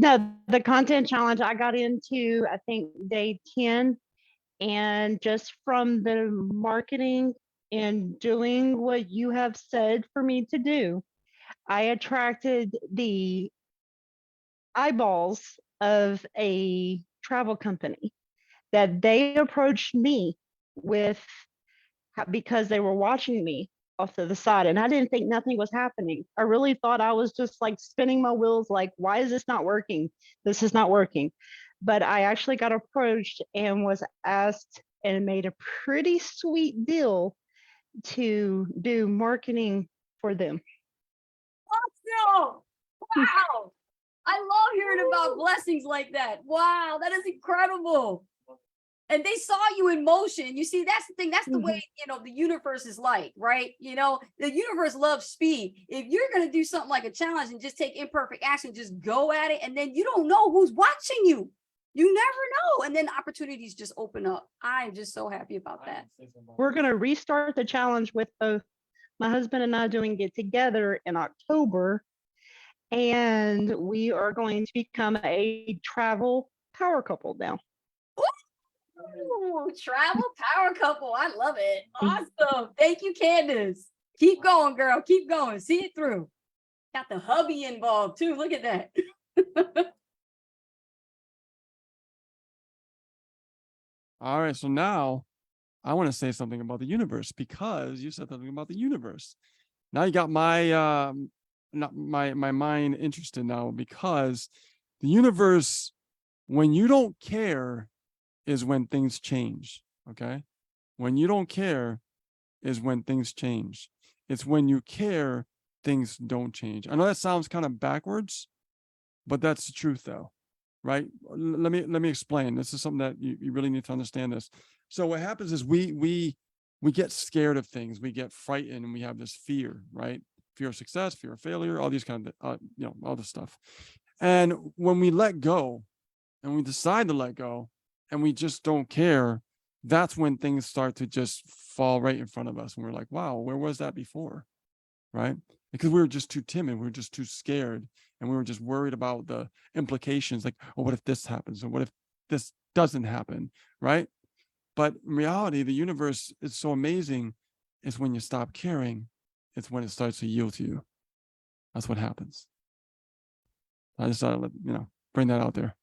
No, the content challenge I got into, I think day 10, and just from the marketing and doing what you have said for me to do, I attracted the eyeballs of a travel company that they approached me with because they were watching me off to the side, and I didn't think nothing was happening. I really thought I was just like spinning my wheels like, why is this not working? This is not working. But I actually got approached and was asked and made a pretty sweet deal to do marketing for them. Awesome. Wow. I love hearing about blessings like that. Wow, that is incredible. And they saw you in motion. You see, that's the thing. That's the way, the universe is like, right? The universe loves speed. If you're going to do something like a challenge and just take imperfect action, just go at it. And then you don't know who's watching you. You never know. And then opportunities just open up. I'm just so happy about that. We're going to restart the challenge with both my husband and I doing it together in October. And we are going to become a travel power couple now. Ooh, travel power couple. I love it. Awesome. Thank you, Candice. Keep going, girl. Keep going. See it through. Got the hubby involved too. Look at that. All right. So now I want to say something about the universe, because you said something about the universe. Now you got my not my mind interested now, because the universe, when you don't care, is when things change. Okay. When you don't care is when things change. It's when you care, things don't change. I know that sounds kind of backwards, but that's the truth though. Right. Let me explain. This is something that you really need to understand this. So what happens is we get scared of things. We get frightened, and we have this fear, right? Fear of success, fear of failure, all these kind of, all this stuff. And when we let go, and we decide to let go, and we just don't care, that's when things start to just fall right in front of us. And we're like, wow, where was that before? Right? Because we were just too timid. We were just too scared. And we were just worried about the implications. Like, oh, what if this happens? Or what if this doesn't happen? Right? But in reality, the universe is so amazing. It's when you stop caring, it's when it starts to yield to you. That's what happens. I just thought I'd bring that out there.